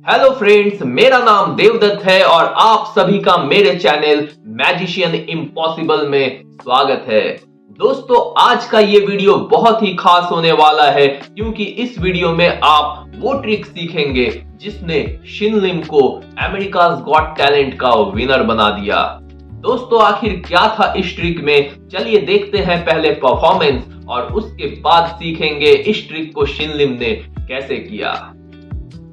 Hello friends, मेरा नाम देवदत्त है और आप सभी का मेरे चैनल मैजिशियन इम्पॉसिबल में स्वागत है। दोस्तों, आज का ये वीडियो बहुत ही खास होने वाला है क्योंकि इस वीडियो में आप वो ट्रिक सीखेंगे जिसने शिन लिम को अमेरिकाज गॉट टैलेंट का विनर बना दिया। दोस्तों, आखिर क्या था इस ट्रिक में, चलिए देखते हैं पहले परफॉर्मेंस और उसके बाद सीखेंगे इस ट्रिक को शिन लिम ने कैसे किया।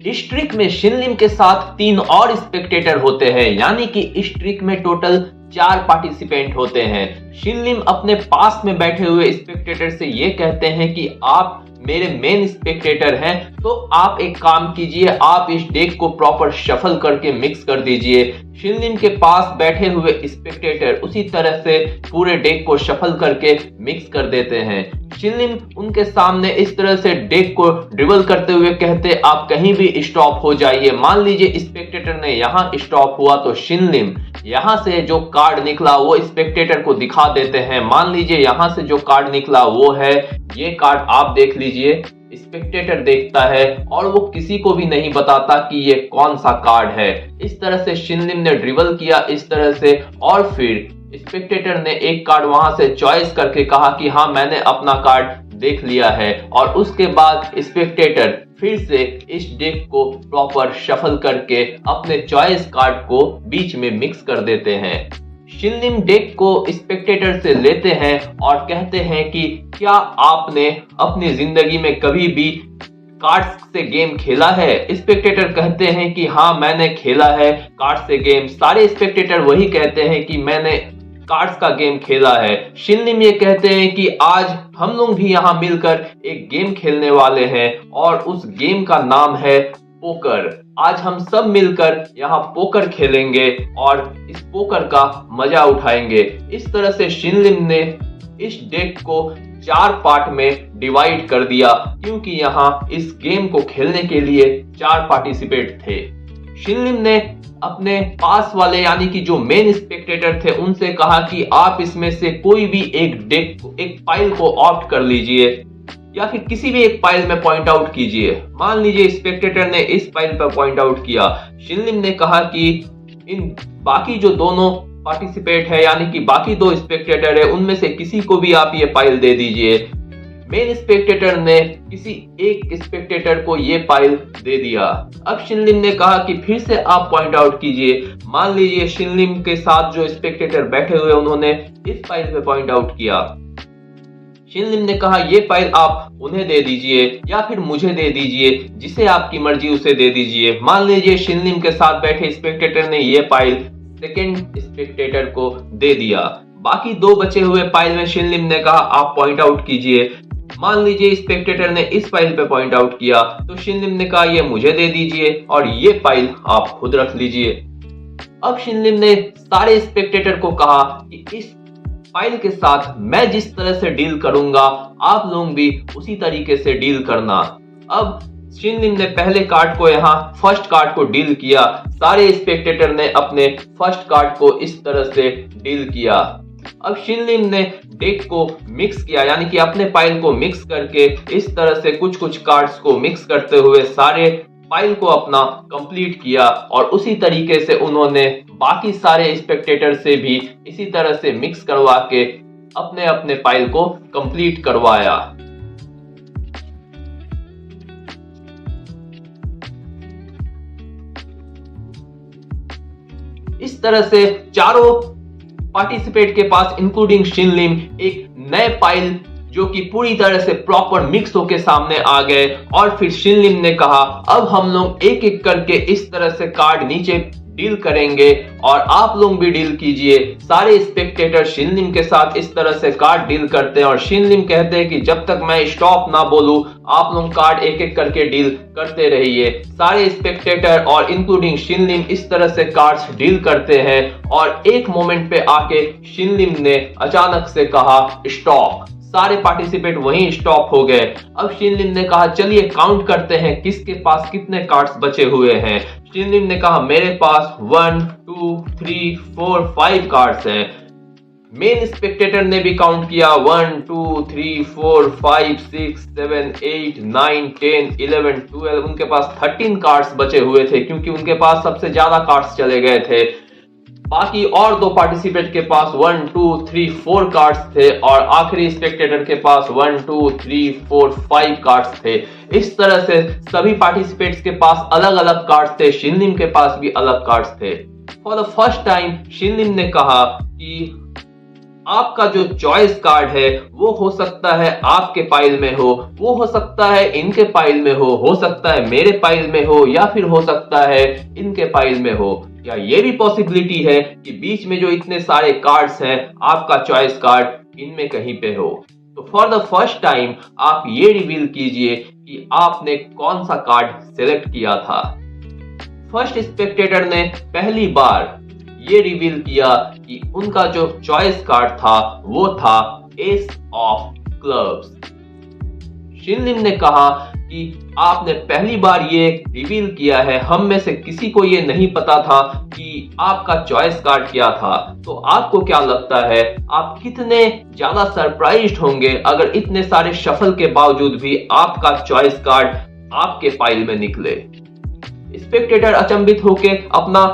इस ट्रिक में शिन लिम के साथ 3 और स्पेक्टेटर होते हैं, यानी कि इस ट्रिक में टोटल 4 पार्टिसिपेंट होते हैं। शिन लिम अपने पास में बैठे हुए स्पेक्टेटर से ये कहते हैं कि आप मेरे मेन स्पेक्टेटर हैं, तो आप एक काम कीजिए, आप इस डेक को प्रॉपर शफल करके मिक्स कर दीजिए। शिन लिम के पास बैठे हुए स्पेक्टेटर उसी तरह से पूरे डेक को शफल करके मिक्स कर देते हैं। शिन लिम उनके सामने इस तरह से डेक को ड्रिबल करते हुए कहते, आप कहीं भी स्टॉप हो जाइए। मान लीजिए स्पेक्टेटर ने यहाँ स्टॉप हुआ तो शिन लिम यहाँ से जो कार्ड निकला वो स्पेक्टेटर को दिखा देते हैं। मान लीजिए यहाँ से जो कार्ड निकला वो है ये कार्ड, आप देख लीजिए। स्पेक्टेटर देखता है और वो किसी को भी नहीं बताता कि ये कौन सा कार्ड है। इस तरह से शिन लिम ने ड्रिबल किया इस तरह से, और फिर स्पेक्टेटर ने एक कार्ड वहां से चॉइस करके कहा कि हाँ, मैंने अपना कार्ड देख लिया है। और उसके बाद स्पेक्टेटर फिर से इस डेक को प्रॉपर शफल करके अपने चॉइस कार्ड को बीच में मिक्स कर देते हैं। शिन लिम डेक को स्पेक्टेटर से लेते हैं और कहते हैं कि क्या आपने अपनी जिंदगी में कभी भी कार्ड्स से गेम खेला है? स्पेक्टेटर कहते हैं कि हाँ, मैंने खेला है कार्ड्स से गेम। सारे स्पेक्टेटर वही कहते हैं कि मैंने कार्ड्स का गेम खेला है। शिन लिम ये कहते हैं कि आज हम लोग भी यहाँ मिलकर एक गेम खेलने वाले हैं और उस गेम का नाम है पोकर। आज हम सब मिलकर यहाँ पोकर खेलेंगे और इस पोकर का मजा उठाएंगे। इस तरह से शिन लिम ने इस डेक को 4 पार्ट में डिवाइड कर दिया क्योंकि यहाँ इस गेम को खेलने के लिए 4 पार्टिसिपेंट थे। शिन लिम ने अपने पास वाले यानी कि जो मेन स्पेक्टेटर थे उनसे कहा कि आप इसमें से कोई भी एक पाइल को ऑप्ट कर लीजिए या फिर किसी भी एक पाइल में पॉइंट आउट कीजिए। मान लीजिए स्पेक्टेटर ने इस पाइल पर पॉइंट आउट किया। शिन लिम ने कहा कि इन बाकी जो दोनों पार्टिसिपेंट है यानी कि बाकी 2 स्पेक्टेटर है उनमें से किसी को भी आप ये पाइल दे दीजिए। मेन स्पेक्टेटर ने किसी एक स्पेक्टेटर को ये पाइल दे दिया। अब शिन लिम ने कहा कि फिर से आप पॉइंट आउट कीजिए। मान लीजिए शिन लिम के साथ जो स्पेक्टेटर बैठे हुए उन्होंने इस पाइल पे पॉइंट आउट किया। शिन लिम ने कहा ये पाइल आप उन्हें दे दीजिए या फिर मुझे दे दीजिए, जिसे आपकी मर्जी उसे दे दीजिए। मान लीजिए शिन लिम के साथ बैठे स्पेक्टेटर ने ये पाइल सेकेंड स्पेक्टेटर को दे दिया। बाकी 2 बचे हुए पाइल में शिन लिम ने कहा आप पॉइंट आउट कीजिए। मान लीजिए स्पेक्टेटर ने इस पाइल पे पॉइंट आउट किया तो शिन लिम ने कहा ये मुझे दे दीजिए और ये पाइल आप खुद रख लीजिए। अब शिन लिम ने सारे स्पेक्टेटर को कहा कि इस पाइल के साथ मैं जिस तरह से डील करूंगा आप लोग भी उसी तरीके से डील करना। अब शिन लिम ने पहले कार्ड को यहाँ फर्स्ट कार्ड को डील किया। सारे स्पेक्टेटर ने अपने फर्स्ट कार्ड को इस तरह से डील किया। अब शिन लिम ने डेक को मिक्स किया यानी कि अपने पाइल को मिक्स करके इस तरह से कुछ कार्ड्स को मिक्स करते हुए सारे पाइल को अपना कंप्लीट किया और उसी तरीके से उन्होंने बाकी सारे स्पेक्टेटर से भी इसी तरह से मिक्स करवा के अपने अपने पाइल को कंप्लीट करवाया। इस तरह से चारों पार्टिसिपेंट के पास इंक्लूडिंग शिन लिम एक नए पाइल जो कि पूरी तरह से प्रॉपर मिक्स होके सामने आ गए। और फिर शिन लिम ने कहा अब हम लोग एक एक करके इस तरह से कार्ड नीचे डील करेंगे और आप लोग भी डील कीजिए। सारे स्पेक्टेटर शिन लिम के साथ इस तरह से कार्ड डील करते हैं और शिन लिम कहते हैं कि जब तक मैं स्टॉप ना बोलूं आप लोग कार्ड एक एक करके डील करते रहिए। सारे स्पेक्टेटर और इंक्लूडिंग शिन लिम इस तरह से कार्ड्स डील करते हैं और एक मोमेंट पे आके शिन लिम ने अचानक से कहा स्टॉप। सारे पार्टिसिपेंट वहीं स्टॉप हो गए। अब शिन लिम ने कहा चलिए काउंट करते हैं किसके पास कितने कार्ड्स बचे हुए हैं। शिन लिम ने कहा मेरे पास 1 2 3 4 5 कार्ड्स हैं। मेन स्पेक्टेटर ने भी काउंट किया 1 2 3 4 5 6 7 8 9 10 11 12। उनके पास 13 कार्ड्स बचे हुए थे क्योंकि उनके पास सबसे ज्यादा कार्ड्स चले गए थे। बाकी और दो पार्टिसिपेंट के पास 1 2 3 4 कार्ड्स थे और आखिरी स्पेक्टेटर के पास 1 2 3 4 5 कार्ड्स थे। इस तरह से सभी पार्टिसिपेंट्स के पास अलग अलग कार्ड्स थे। शिनलिम के पास भी अलग कार्ड्स थे। फॉर द फर्स्ट टाइम शिनलिम ने कहा कि आपका जो चॉइस कार्ड है वो हो सकता है आपके पाइल में वो हो सकता है इनके पाइल में हो सकता है मेरे पाइल में हो, या फिर हो सकता है इनके पाइल में हो, या ये भी पॉसिबिलिटी है कि बीच में जो इतने सारे कार्ड्स हैं आपका चॉइस कार्ड इनमें कहीं पे हो। तो फॉर द फर्स्ट टाइम आप ये रिवील कीजिए कि आपने कौन सा कार्ड सिलेक्ट किया था। फर्स्ट स्पेक्टेटर ने पहली बार ये रिवील किया कि उनका जो चॉइस कार्ड था वो था एस ऑफ क्लब्स। शिनलिम ने कहा कि आपने पहली बार ये रिवील किया है, हम में से किसी को ये नहीं पता था कि आपका चॉइस कार्ड क्या था। तो आपको क्या लगता है आप कितने ज्यादा सरप्राइज्ड होंगे अगर इतने सारे शफल के बावजूद भी आपका चॉइस कार्ड आपके पाइल में निकले। स्पेक्टेटर अचंभित होके अपना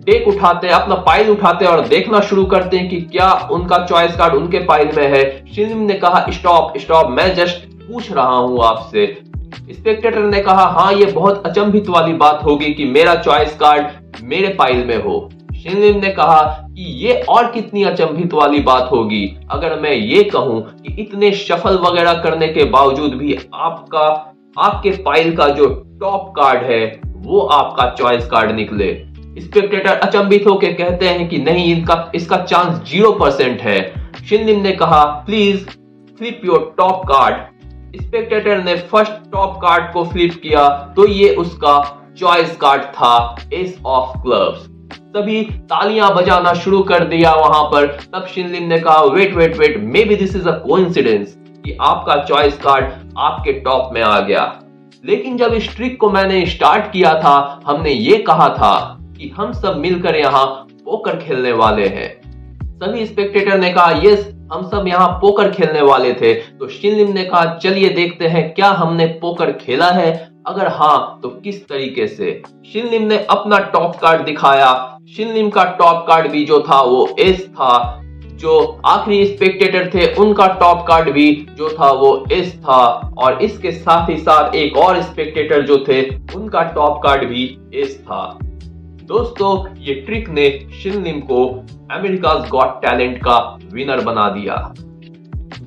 डेक उठाते हैं, अपना पाइल उठाते हैं और देखना शुरू करते हैं कि क्या उनका चॉइस कार्ड उनके पाइल में है। शिनलिम ने कहा स्टॉप स्टॉप, मैं जस्ट पूछ रहा हूं आपसे। स्पेक्टेटर ने कहा हाँ, ये बहुत अचंभित वाली बात होगी कि मेरा चॉइस कार्ड मेरे पाइल में हो। शिनलिम ने कहा कि ये और कितनी अचंभित वाली बात होगी अगर मैं ये कहूं कि इतने शफल वगैरह करने के बावजूद भी आपके पाइल का जो टॉप कार्ड है वो आपका चॉइस कार्ड निकले। स्पेक्टेटर अचंभित होकर कहते हैं कि नहीं, इसका चांस 0% है। शिनलिम ने कहा please flip your top card. Spectator ने फर्स्ट टॉप कार्ड को फ्लिप किया तो ये उसका चॉइस कार्ड था एस ऑफ क्लब्स। सभी तालियां बजाना शुरू कर दिया वहां पर। तब शिनलिम ने कहा wait wait wait, may be this is a coincidence कि आपका चॉइस कार्ड आपके टॉप में आ गया। लेकिन जब इस ट्रिक को मैंने स्टार्ट किया था हमने ये कहा था कि हम सब मिलकर यहाँ पोकर खेलने वाले हैं। सभी स्पेक्टेटर ने कहा यस, हम सब यहाँ पोकर खेलने वाले थे। तो शिनलिम ने कहा चलिए देखते हैं क्या हमने पोकर खेला है, अगर हाँ तो किस तरीके से। शिनलिम ने अपना टॉप कार्ड दिखाया। शिनलिम का टॉप कार्ड भी जो था वो एस था। जो आखिरी स्पेक्टेटर थे उनका टॉप कार्ड भी जो था वो एस था, और इसके साथ ही साथ एक और स्पेक्टेटर जो थे उनका टॉप कार्ड भी एस था। दोस्तों ये ट्रिक ने शिनलिम को अमेरिकाज गॉट टैलेंट का विनर बना दिया।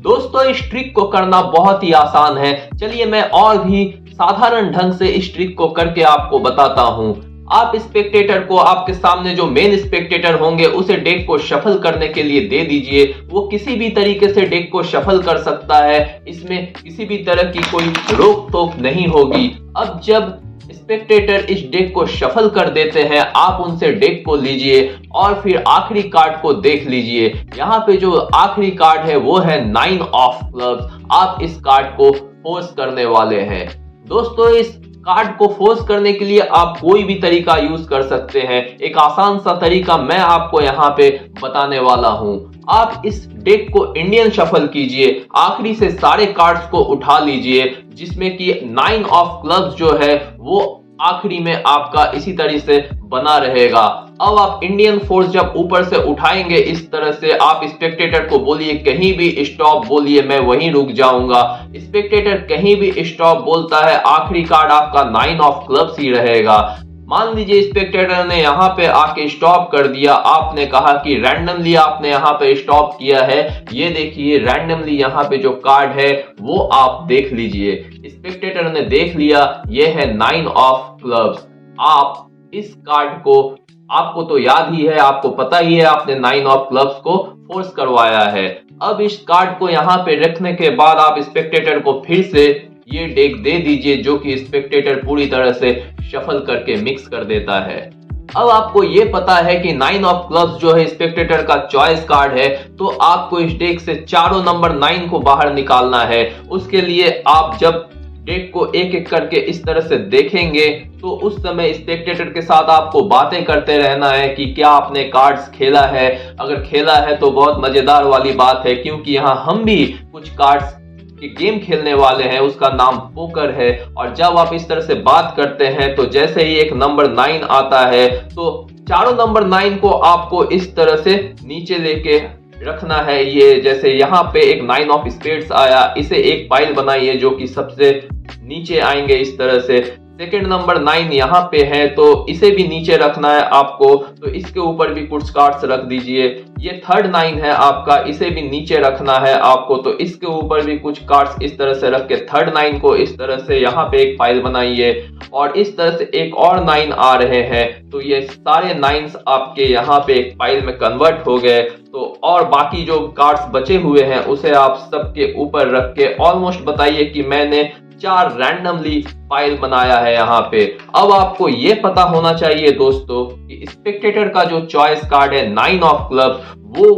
दोस्तों इस ट्रिक को करना बहुत ही आसान है। चलिए मैं और भी साधारण ढंग से इस ट्रिक को करके आपको बताता हूं। आप स्पेक्टेटर को, आपके सामने जो मेन स्पेक्टेटर होंगे उसे डेक को शफल करने के लिए दे दीजिए। वो किसी भी तरीके से डेक को शफल कर सकता है, इसमें किसी भी तरह की कोई रोक टोक नहीं होगी। अब जब स्पेक्टेटर इस डेक को शफल कर देते हैं आप उनसे डेक को लीजिए और फिर आखिरी कार्ड को देख लीजिए। यहाँ पे जो आखिरी कार्ड है वो है 9 ऑफ क्लब्स। आप इस कार्ड को फोर्स करने वाले हैं। दोस्तों इस कार्ड को फोर्स करने के लिए आप कोई भी तरीका यूज कर सकते हैं। एक आसान सा तरीका मैं आपको यहाँ पे बताने वाला हूँ। आप इस डेक को इंडियन शफल कीजिए, आखिरी से सारे कार्ड्स को उठा लीजिए, जिसमें कि 9 ऑफ क्लब्स जो है वो आखिरी में आपका इसी तरह से बना रहेगा। अब आप इंडियन फोर्स जब ऊपर से उठाएंगे इस तरह से, आप स्पेक्टेटर को बोलिए कहीं भी स्टॉप, बोलिए मैं वहीं रुक जाऊंगा। स्पेक्टेटर कहीं भी स्टॉप बोलता है, आखिरी कार्ड आपका 9 ऑफ क्लब्स ही रहेगा। मान लीजिए स्पेक्टेटर ने यहाँ पे आके स्टॉप कर दिया, आपने कहा कि रैंडमली आपने यहाँ पे स्टॉप किया है, ये देखिए रैंडमली यहाँ पे जो कार्ड है वो आप देख लीजिए। स्पेक्टेटर ने देख लिया, ये है 9 ऑफ क्लब्स। आप इस कार्ड को, आपको तो याद ही है, आपको पता ही है, आपने 9 ऑफ क्लब्स को फोर्स करवाया है। अब इस कार्ड को यहाँ पे रखने के बाद आप स्पेक्टेटर को फिर से ये डेक दे दीजिए जो कि स्पेक्टेटर पूरी तरह से शफल करके मिक्स कर देता है। अब आपको ये पता है कि 9 ऑफ क्लब्स जो है स्पेक्टेटर का चॉइस कार्ड है, तो आपको इस डेक से चारों नंबर 9 को बाहर निकालना है। उसके लिए आप जब डेक को एक एक करके इस तरह से देखेंगे तो उस समय स्पेक्टेटर के साथ आपको बातें करते रहना है कि क्या आपने कार्ड्स खेला है। अगर खेला है तो बहुत मजेदार वाली बात है, क्योंकि यहाँ हम भी कुछ कार्ड्स के गेम खेलने वाले हैं, उसका नाम पोकर है। और जब आप इस तरह से बात करते हैं तो जैसे ही एक नंबर 9 आता है तो चारों नंबर 9 को आपको इस तरह से नीचे लेके रखना है। ये जैसे यहाँ पे एक 9 ऑफ स्पेड्स आया, इसे एक पाइल बनाइए जो कि सबसे नीचे आएंगे इस तरह से। सेकंड नंबर 9 यहाँ पे है तो इसे भी नीचे रखना है आपको, तो इसके ऊपर भी कुछ कार्ड्स रख दीजिए। ये थर्ड 9 है आपका, इसे भी नीचे रखना है आपको, तो इसके ऊपर भी कुछ कार्ड्स इस तरह से रख के थर्ड 9 को इस तरह से यहाँ पे एक फाइल बनाइए। और इस तरह से एक और 9 आ रहे हैं तो ये सारे 9s आपके यहाँ पे एक फाइल में कन्वर्ट हो गए। तो और बाकी जो कार्ड्स बचे हुए हैं उसे आप सबके ऊपर रख के ऑलमोस्ट बताइए कि मैंने 4 रैंडमली फाइल बनाया है यहाँ पे। अब आपको ये पता होना चाहिए दोस्तों कि स्पेक्टेटर का जो चॉइस कार्ड है 9 ऑफ क्लब्स वो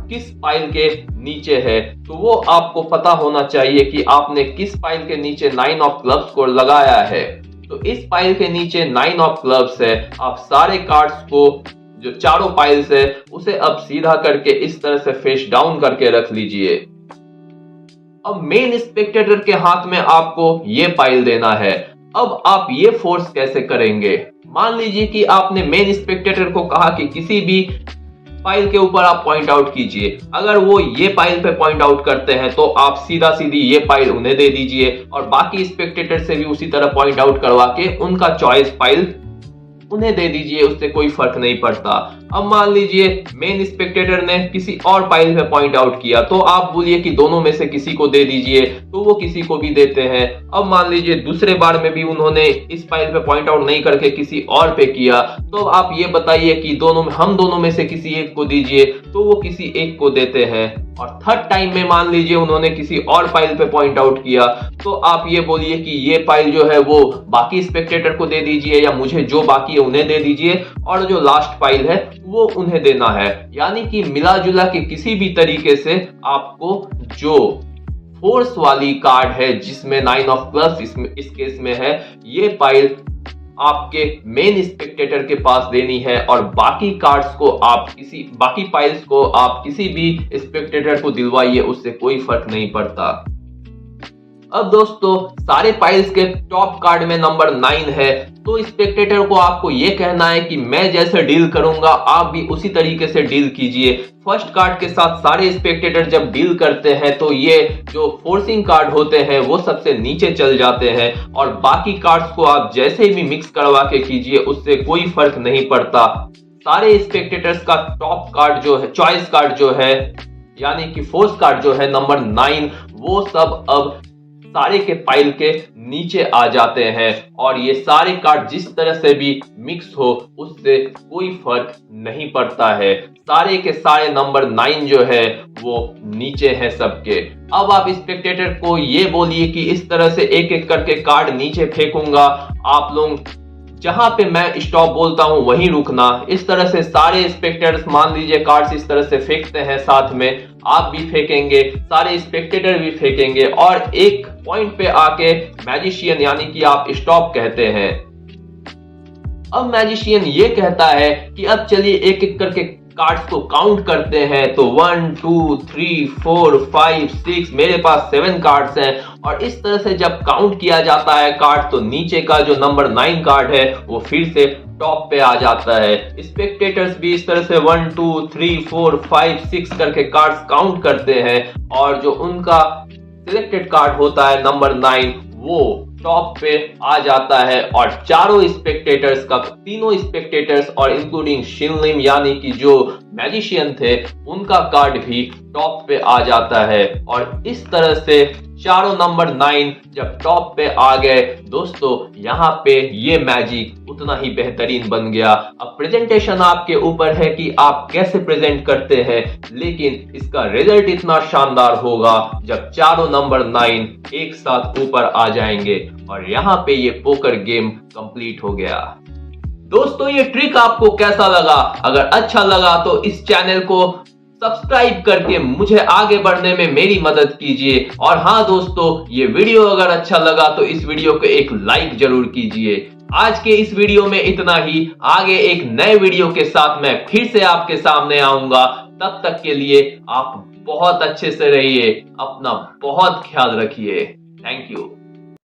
किस फाइल के नीचे है, तो वो आपको पता होना चाहिए कि आपने किस फाइल के नीचे 9 ऑफ क्लब्स को लगाया है। तो इस फाइल के नीचे 9 ऑफ क्लब्स है। आप सारे कार्ड्स को जो चारों फाइल्स है उसे अब सीधा करके इस तरह से फेस डाउन करके रख लीजिए। अब मेन स्पेक्टेटर के हाथ में आपको ये फाइल देना है। अब आप ये फोर्स कैसे करेंगे? मान लीजिए कि आपने मेन स्पेक्टेटर को कहा कि किसी भी फाइल के ऊपर आप पॉइंट आउट कीजिए। अगर वो ये फाइल पे पॉइंट आउट करते हैं तो आप सीधा सीधी ये फाइल उन्हें दे दीजिए और बाकी स्पेक्टेटर से भी उसी तरह पॉइंट आउट करवा के उनका चॉइस फाइल उन्हें दे दीजिए, उससे कोई फर्क नहीं पड़ता। अब मान लीजिए मेन स्पेक्टेटर ने किसी और फाइल पे पॉइंट आउट किया तो आप बोलिए कि दोनों में से किसी को दे दीजिए, तो वो किसी को भी देते हैं। अब मान लीजिए दूसरे बार में भी उन्होंने इस फाइल पे पॉइंट आउट नहीं करके किसी और पे किया, तो आप ये बताइए कि हम दोनों में से किसी एक को दीजिए, तो वो किसी एक को देते हैं। और थर्ड टाइम में मान लीजिए उन्होंने किसी और फाइल पे पॉइंट आउट किया, तो आप ये बोलिए कि ये फाइल जो है वो बाकी स्पेक्टेटर को दे दीजिए या मुझे जो बाकी है उन्हें दे दीजिए और जो लास्ट फाइल है वो उन्हें देना है। यानी कि मिला जुला के किसी भी तरीके से आपको जो फोर्स वाली कार्ड है जिसमें 9 ऑफ प्लस इस केस में है, ये फाइल आपके मेन स्पेक्टेटर के पास देनी है और बाकी कार्ड्स को बाकी फाइल्स को आप किसी भी स्पेक्टेटर को दिलवाइए, उससे कोई फर्क नहीं पड़ता। अब दोस्तों सारे फाइल्स के टॉप कार्ड में नंबर 9 है, तो स्पेक्टेटर को आपको ये कहना है कि मैं जैसे डील करूंगा आप भी उसी तरीके से डील कीजिए। फर्स्ट कार्ड के साथ सारे स्पेक्टेटर जब डील करते हैं तो ये जो फोर्सिंग कार्ड होते हैं वो सबसे नीचे चल जाते हैं और बाकी कार्ड्स को आप जैसे भी मिक्स करवा के कीजिए उससे कोई फर्क नहीं पड़ता। सारे स्पेक्टेटर्स का टॉप कार्ड जो है, चॉइस कार्ड जो है यानी कि फोर्स कार्ड जो है नंबर 9, वो सब अब सारे के फाइल के नीचे आ जाते हैं और ये सारे कार्ड जिस तरह से भी मिक्स हो उससे कोई फर्क नहीं पड़ता है। सारे के सारे नंबर 9 जो है वो नीचे हैं सबके। अब आप स्पेक्टेटर को ये बोलिए कि इस तरह से एक एक करके कार्ड नीचे फेंकूंगा, आप लोग जहां पे मैं स्टॉप बोलता हूं वहीं रुकना। इस तरह से सारे स्पेक्टेटर्स मान लीजिए कार्ड्स इस तरह से फेंकते हैं, साथ में आप भी फेंकेंगे, सारे स्पेक्टेटर भी फेंकेंगे और एक पॉइंट पे आके मैजिशियन यानी कि आप स्टॉप कहते हैं। अब मैजिशियन ये कहता है कि अब चलिए एक एक करके कार्ड्स को काउंट करते हैं। तो 1 2 3 4 5 6 मेरे पास 7 कार्ड्स हैं और इस तरह से जब काउंट किया जाता है कार्ड तो नीचे का जो नंबर 9 कार्ड है वो फिर से टॉप पे आ जाता है। स्पेक्टेटर्स भी इस तरह से 1 2 3 4 5 6 करके कार्ड्स काउंट करते हैं और जो उनका सिलेक्टेड कार्ड होता है नंबर 9 वो टॉप पे आ जाता है और चारों स्पेक्टेटर्स का, तीनों स्पेक्टेटर्स और इंक्लूडिंग शिनलिम यानी कि जो मैजिशियन थे उनका कार्ड भी टॉप पे आ जाता है। और इस तरह से चारों नंबर 9 जब टॉप पे आ गए दोस्तों, यहाँ पे ये मैजिक उतना ही बेहतरीन बन गया। अब प्रेजेंटेशन आपके ऊपर है कि आप कैसे प्रेजेंट करते हैं, लेकिन इसका रिजल्ट इतना शानदार होगा जब चारों नंबर 9 एक साथ ऊपर आ जाएंगे और यहाँ पे ये पोकर गेम कंप्लीट हो गया। दोस्तों ये ट्रिक आपको कैसा लगा? अगर अच्छा लगा तो इस चैनल को सब्सक्राइब करके मुझे आगे बढ़ने में मेरी मदद कीजिए। और हाँ दोस्तों, ये वीडियो अगर अच्छा लगा तो इस वीडियो को एक लाइक जरूर कीजिए। आज के इस वीडियो में इतना ही। आगे एक नए वीडियो के साथ मैं फिर से आपके सामने आऊंगा। तब तक के लिए आप बहुत अच्छे से रहिए, अपना बहुत ख्याल रखिए। Thank you.